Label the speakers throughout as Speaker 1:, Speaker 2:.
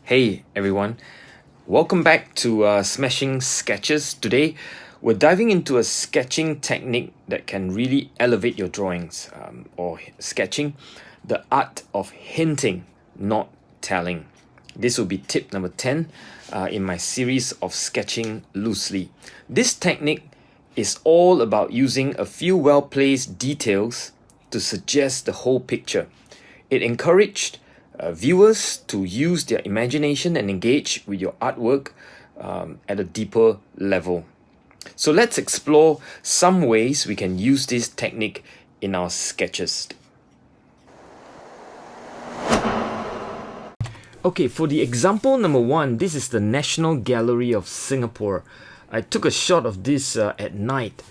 Speaker 1: Hey everyone, welcome back to Smashing Sketches. Today we're diving into a sketching technique that can really elevate your drawings or sketching, the art of hinting, not telling. This will be tip number 10 in my series of sketching loosely. This technique is all about using a few well-placed details to suggest the whole picture. It encouraged viewers to use their imagination and engage with your artwork at a deeper level. So let's explore some ways we can use this technique in our sketches. Okay, for the example number 1, this is the National Gallery of Singapore. I took a shot of this at night,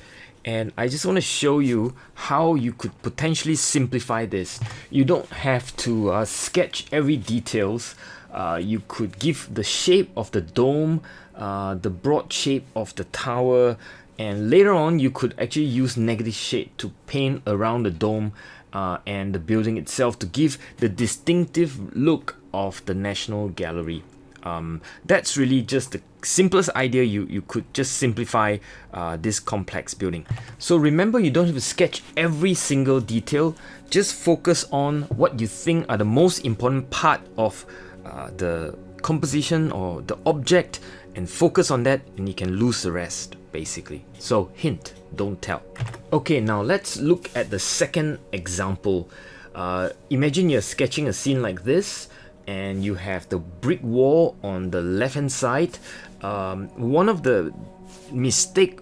Speaker 1: and I just want to show you how you could potentially simplify this. You don't have to sketch every details. You could give the shape of the dome, the broad shape of the tower, and later on you could actually use negative shade to paint around the dome and the building itself to give the distinctive look of the National Gallery. That's really just the simplest idea. You could just simplify this complex building. So remember, you don't have to sketch every single detail. Just focus on what you think are the most important part of the composition or the object, and focus on that, and you can lose the rest, basically. So hint, don't tell. Okay, now let's look at the second example. Imagine you're sketching a scene like this, and you have the brick wall on the left hand side. One of the mistake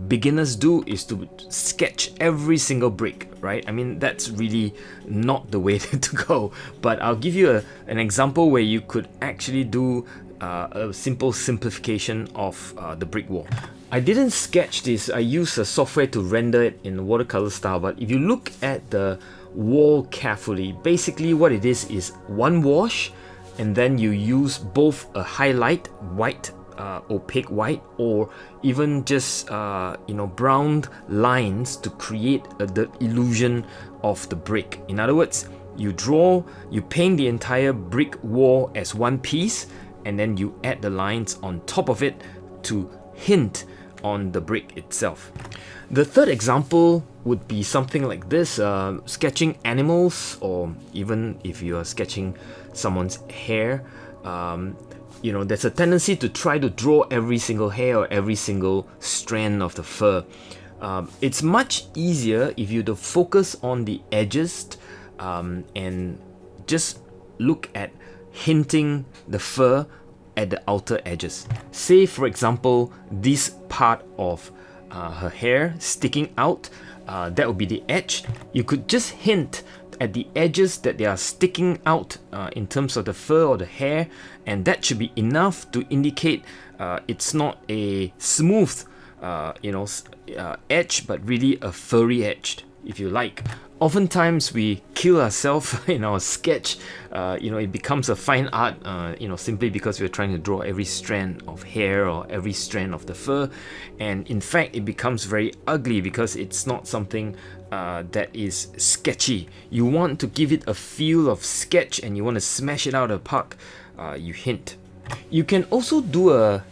Speaker 1: beginners do is to sketch every single brick, right? I mean, that's really not the way to go. But I'll give you an example where you could actually do a simple simplification of the brick wall. I didn't sketch this. I used a software to render it in watercolor style, but if you look at the wall carefully, basically what it is one wash, and then you use both a highlight white, opaque white, or even just brown lines to create the illusion of the brick. In other words, you paint the entire brick wall as one piece, and then you add the lines on top of it to hint on the brick itself. The third example would be something like this, sketching animals, or even if you are sketching someone's hair. There's a tendency to try to draw every single hair or every single strand of the fur. It's much easier if you to focus on the edges and just look at hinting the fur at the outer edges. Say, for example, this part of her hair sticking out, that would be the edge. You could just hint at the edges that they are sticking out in terms of the fur or the hair, and that should be enough to indicate it's not a smooth edge, but really a furry edge, if you like. Oftentimes we kill ourselves in our sketch. It becomes a fine art, simply because we're trying to draw every strand of hair or every strand of the fur, and in fact it becomes very ugly because it's not something that is sketchy. You want to give it a feel of sketch, and you want to smash it out of the park. You hint. You can also do a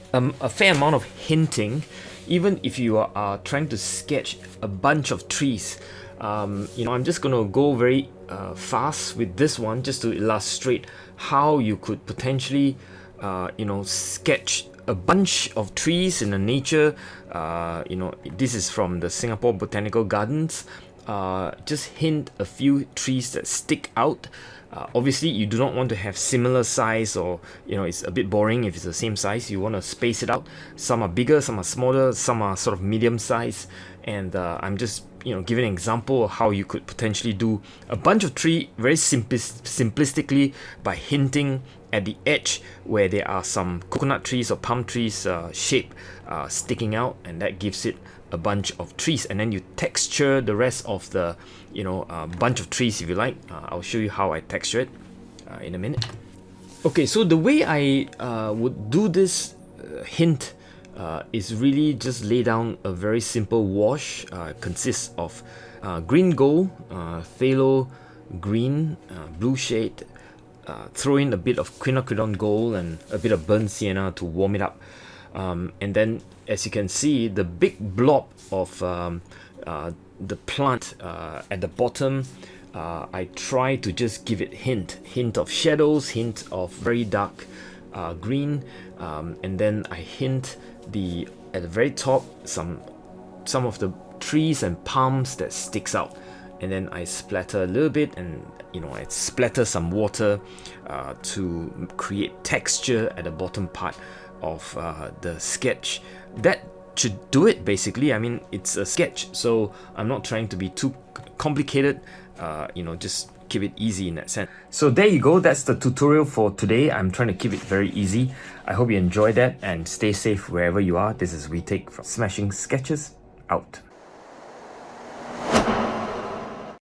Speaker 1: fair amount of hinting, even if you are trying to sketch a bunch of trees. I'm just going to go very fast with this one just to illustrate how you could potentially, sketch a bunch of trees in the nature. This is from the Singapore Botanical Gardens. Just hint a few trees that stick out. Obviously, you do not want to have similar size, or it's a bit boring if it's the same size. You want to space it out. Some are bigger, some are smaller, some are sort of medium size. And I'm just giving an example of how you could potentially do a bunch of tree very simplistically by hinting at the edge where there are some coconut trees or palm trees shape sticking out, and that gives it a bunch of trees. And then you texture the rest of the bunch of trees if you like. I'll show you how I texture it in a minute. Okay, so the way I would do this hint is really just lay down a very simple wash. Consists of green gold, phthalo green, blue shade, throw in a bit of quinacridone gold and a bit of burnt sienna to warm it up. And then, as you can see, the big blob of the plant at the bottom, I try to just give it hint of shadows, hint of very dark green, and then I hint at the very top some of the trees and palms that sticks out, and then I splatter a little bit, and I splatter some water to create texture at the bottom part of the sketch. That should do it basically. I mean, it's a sketch, so I'm not trying to be too complicated. Just keep it easy in that sense. So there you go, that's the tutorial for today. I'm trying to keep it very easy. I hope you enjoyed that and stay safe wherever you are. This is We Take from Smashing Sketches out.